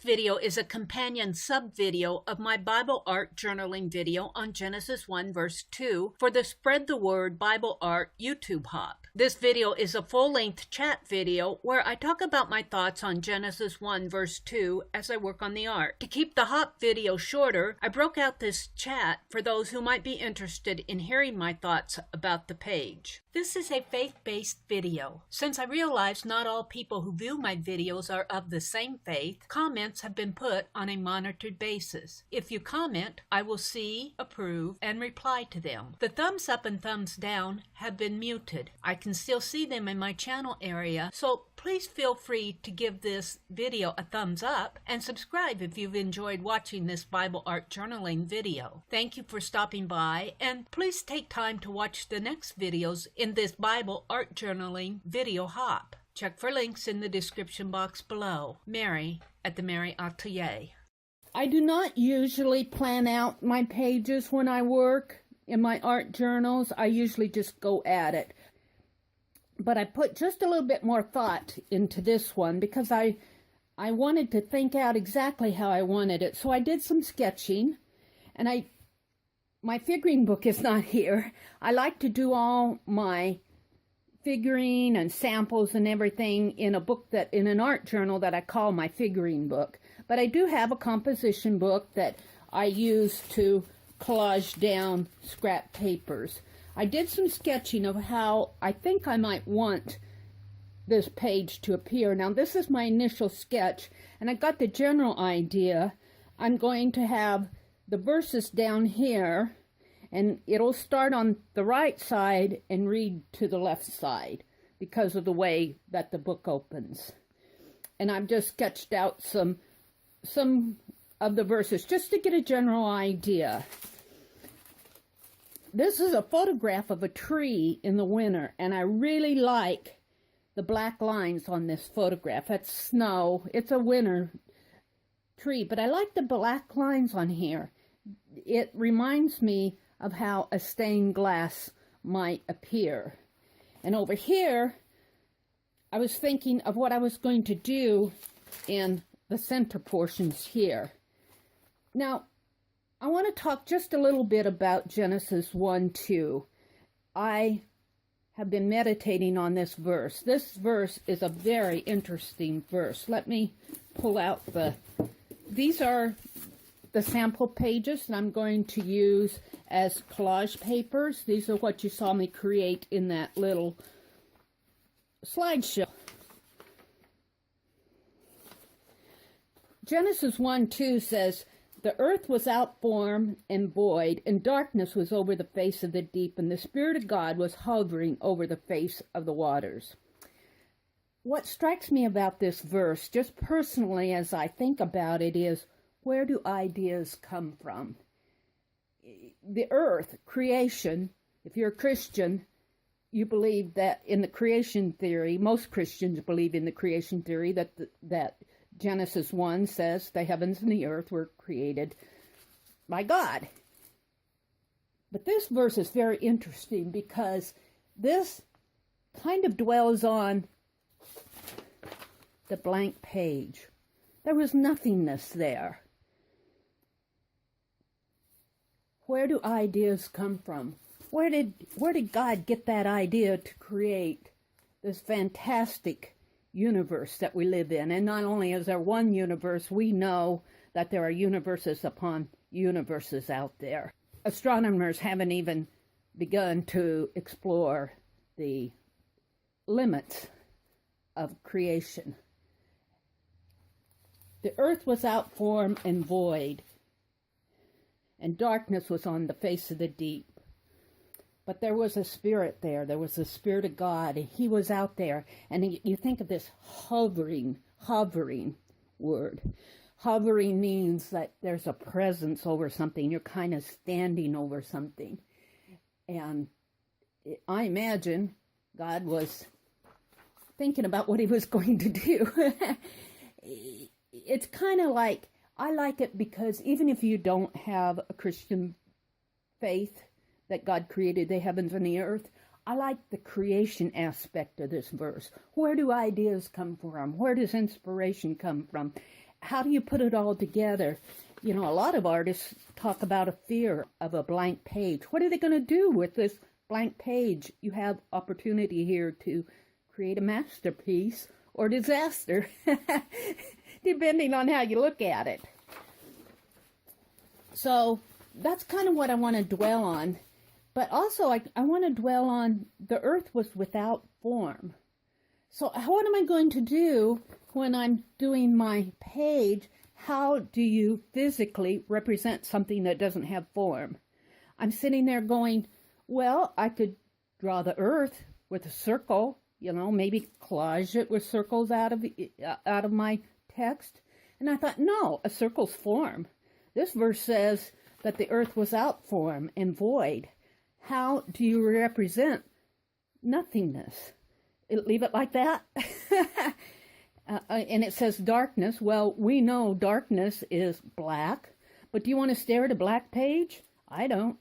video is a companion sub-video of my Bible Art journaling video on Genesis 1 verse 2 for the Spread the Word Bible Art YouTube Hop. This video is a full-length chat video where I talk about my thoughts on Genesis 1 verse 2 as I work on the art. To keep the Hop video shorter, I broke out this chat for those who might be interested in hearing my thoughts about the page. This is a faith-based video. Since I realize not all people who view my videos are of the same faith, comments have been put on a monitored basis. If you comment, I will see, approve, and reply to them. The thumbs up and thumbs down have been muted. I can still see them in my channel area, so please feel free to give this video a thumbs up and subscribe if you've enjoyed watching this Bible Art journaling video. Thank you for stopping by, and please take time to watch the next videos in this Bible Art journaling video hop. Check for links in the description box below. Meri at TheMeriAtelier. I do not usually plan out my pages when I work in my art journals. I usually just go at it. But I put just a little bit more thought into this one because I wanted to think out exactly how I wanted it. So I did some sketching, and my figuring book is not here. I like to do all my figuring and samples and everything in an art journal that I call my figuring book. But I do have a composition book that I use to collage down scrap papers. I did some sketching of how I think I might want this page to appear. Now this is my initial sketch, and I got the general idea. I'm going to have the verses down here, and it'll start on the right side and read to the left side because of the way that the book opens. And I've just sketched out some of the verses just to get a general idea. This is a photograph of a tree in the winter, and I really like the black lines on this photograph. That's snow. It's a winter tree, but I like the black lines on here. It reminds me of how a stained glass might appear. And over here, I was thinking of what I was going to do in the center portions here. Now, I want to talk just a little bit about Genesis 1:2. I have been meditating on this verse. This verse is a very interesting verse. Let me pull out these are the sample pages that I'm going to use as collage papers. These are what you saw me create in that little slideshow. Genesis 1:2 says, "The earth was out form and void, and darkness was over the face of the deep, and the Spirit of God was hovering over the face of the waters." What strikes me about this verse, just personally as I think about it, is where do ideas come from? The earth, creation, if you're a Christian, you believe that in the creation theory, most Christians believe in the creation theory that Genesis 1 says the heavens and the earth were created by God. But this verse is very interesting because this kind of dwells on the blank page. There was nothingness there. Where do ideas come from? Where did God get that idea to create this fantastic universe that we live in? And not only is there one universe, we know that there are universes upon universes out there. Astronomers haven't even begun to explore the limits of creation. The earth was out form and void, and darkness was on the face of the deep. But there was a spirit there. There was the Spirit of God. He was out there. And you think of this hovering word. Hovering means that there's a presence over something. You're kind of standing over something. And I imagine God was thinking about what he was going to do. It's kind of like, I like it because even if you don't have a Christian faith that God created the heavens and the earth, I like the creation aspect of this verse. Where do ideas come from? Where does inspiration come from? how do you put it all together? You know, a lot of artists talk about a fear of a blank page. What are they going to do with this blank page? You have opportunity here to create a masterpiece or disaster, depending on how you look at it. So that's kind of what I want to dwell on. But also, I want to dwell on the earth was without form. So what am I going to do when I'm doing my page? How do you physically represent something that doesn't have form? I'm sitting there going, well, I could draw the earth with a circle, you know, maybe collage it with circles out of my text. And I thought, no, a circle's form. This verse says that the earth was out form and void. How do you represent nothingness? Leave it like that? And it says darkness. Well, we know darkness is black, but do you want to stare at a black page? I don't.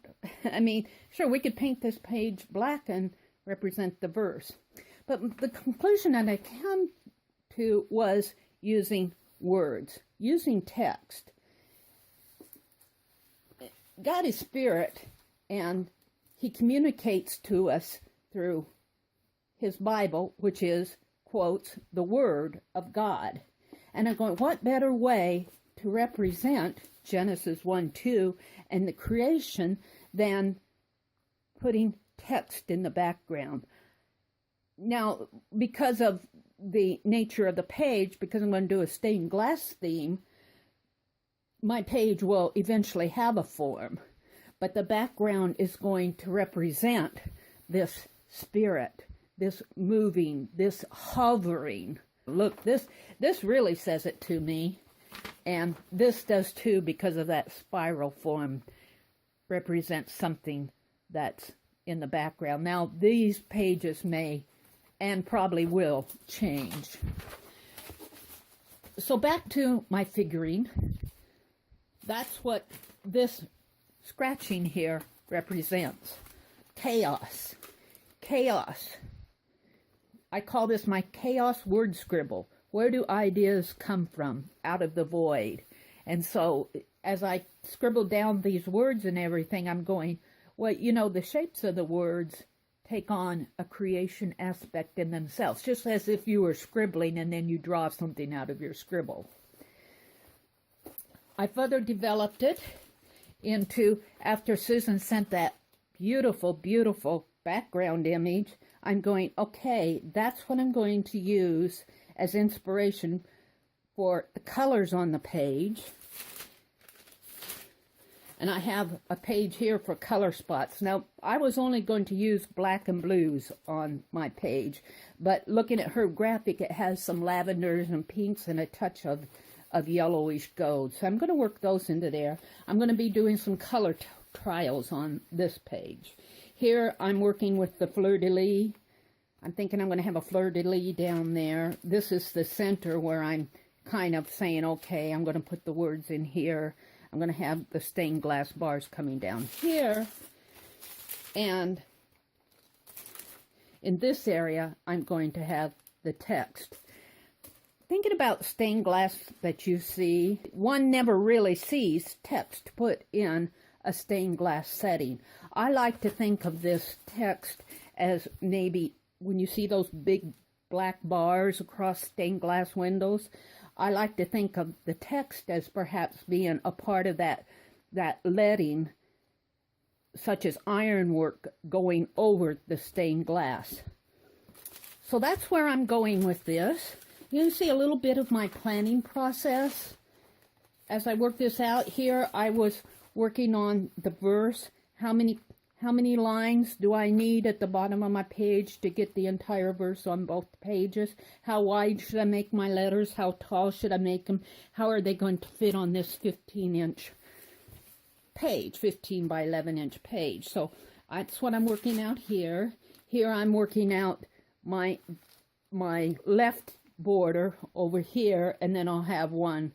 I mean, sure, we could paint this page black and represent the verse. But the conclusion that I came to was using words, using text. God is spirit, and he communicates to us through his Bible, which is, quotes, the Word of God. And I'm going, what better way to represent Genesis 1:2 and the creation than putting text in the background? Now, because of the nature of the page, because I'm going to do a stained glass theme, my page will eventually have a form, but the background is going to represent this spirit, this moving, this hovering. Look, this really says it to me, and this does too, because of that spiral form represents something that's in the background. Now, these pages may and probably will change. So back to my figurine. That's what this scratching here represents. Chaos. Chaos. I call this my chaos word scribble. Where do ideas come from? Out of the void. And so as I scribble down these words and everything, I'm going, well, you know, the shapes of the words take on a creation aspect in themselves, just as if you were scribbling and then you draw something out of your scribble. I further developed it into, after Susan sent that beautiful, beautiful background image, I'm going, okay, that's what I'm going to use as inspiration for the colors on the page. And I have a page here for color spots. Now, I was only going to use black and blues on my page, but looking at her graphic, it has some lavenders and pinks and a touch of yellowish gold. So I'm going to work those into there. I'm going to be doing some color trials on this page. Here I'm working with the fleur-de-lis. I'm thinking I'm going to have a fleur-de-lis down there. This is the center where I'm kind of saying, okay, I'm going to put the words in here. I'm going to have the stained glass bars coming down here. And in this area, I'm going to have the text. Thinking about stained glass that you see, one never really sees text put in a stained glass setting. I like to think of this text as maybe when you see those big black bars across stained glass windows, I like to think of the text as perhaps being a part of that leading, such as ironwork going over the stained glass. So that's where I'm going with this. You can see a little bit of my planning process. As I work this out here, I was working on the verse. How many lines do I need at the bottom of my page to get the entire verse on both pages? How wide should I make my letters? How tall should I make them? How are they going to fit on this 15-inch page, 15 by 11-inch page? So that's what I'm working out here. Here I'm working out my left border over here, and then I'll have one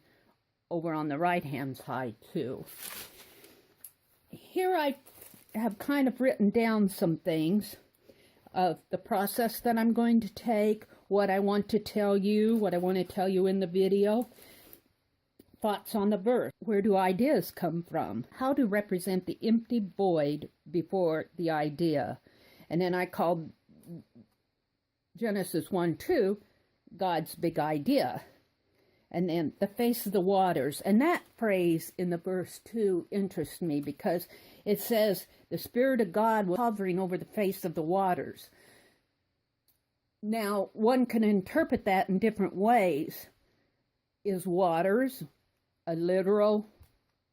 over on the right-hand side too. Here I have kind of written down some things of the process that I'm going to take, what I want to tell you, what I want to tell you in the video. thoughts on the verse. Where do ideas come from? How to represent the empty void before the idea. And then I called Genesis 1:2 God's big idea. And then the face of the waters. And that phrase in the verse 2 interests me because it says the Spirit of God was hovering over the face of the waters. Now, one can interpret that in different ways. Is waters a literal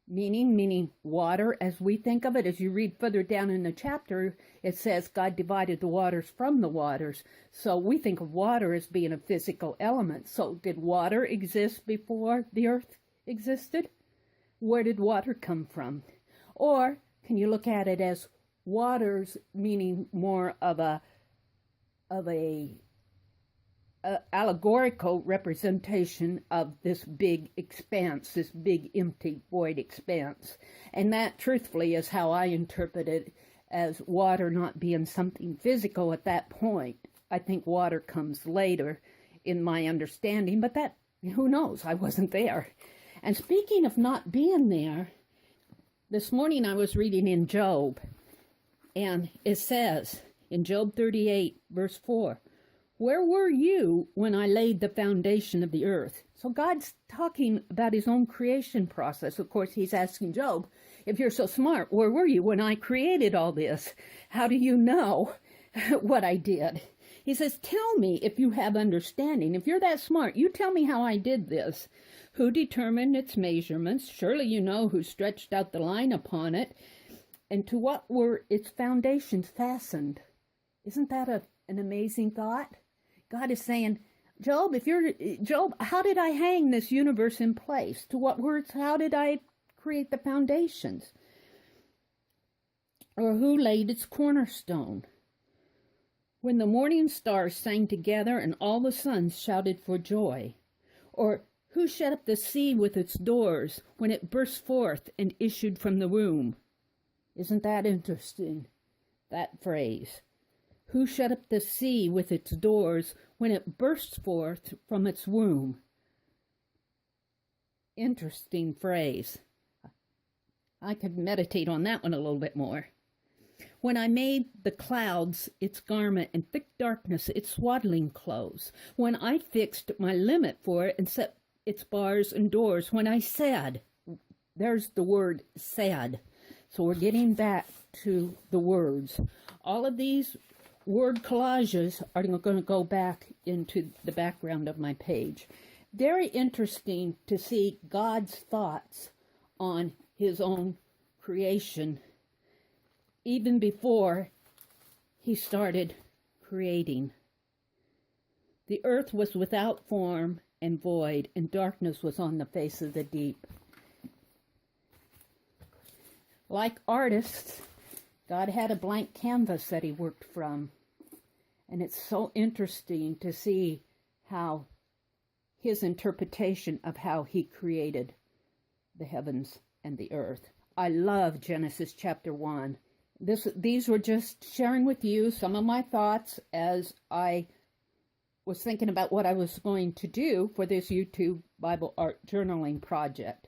meaning water as we think of it? As you read further down in the chapter, it says God divided the waters from the waters. So we think of water as being a physical element. So did water exist before the earth existed? Where did water come from? Or can you look at it as waters meaning more of a allegorical representation of this big expanse, this big empty void expanse? And that truthfully is how I interpret it, as water not being something physical at that point. I think water comes later in my understanding, but that, who knows? I wasn't there. And speaking of not being there, this morning I was reading in Job, and it says in Job 38, verse 4, where were you when I laid the foundation of the earth? So God's talking about his own creation process. Of course, he's asking Job, if you're so smart, where were you when I created all this? How do you know what I did? He says, tell me if you have understanding. If you're that smart, you tell me how I did this. Who determined its measurements? Surely you know who stretched out the line upon it. And to what were its foundations fastened? Isn't that an amazing thought? God is saying, Job, how did I hang this universe in place? To what words? How did I create the foundations? Or who laid its cornerstone? When the morning stars sang together and all the suns shouted for joy? Or who shut up the sea with its doors when it burst forth and issued from the womb? Isn't that interesting, that phrase? Who shut up the sea with its doors when it bursts forth from its womb? Interesting phrase. I could meditate on that one a little bit more. When I made the clouds its garment and thick darkness its swaddling clothes, when I fixed my limit for it and set its bars and doors, when I said, there's the word said. So we're getting back to the words. All of these word collages are going to go back into the background of my page. Very interesting to see God's thoughts on his own creation even before he started creating. The earth was without form and void, and darkness was on the face of the deep. Like artists, God had a blank canvas that he worked from. And it's so interesting to see how his interpretation of how he created the heavens and the earth. I love Genesis chapter 1. These were just sharing with you some of my thoughts as I was thinking about what I was going to do for this YouTube Bible art journaling project.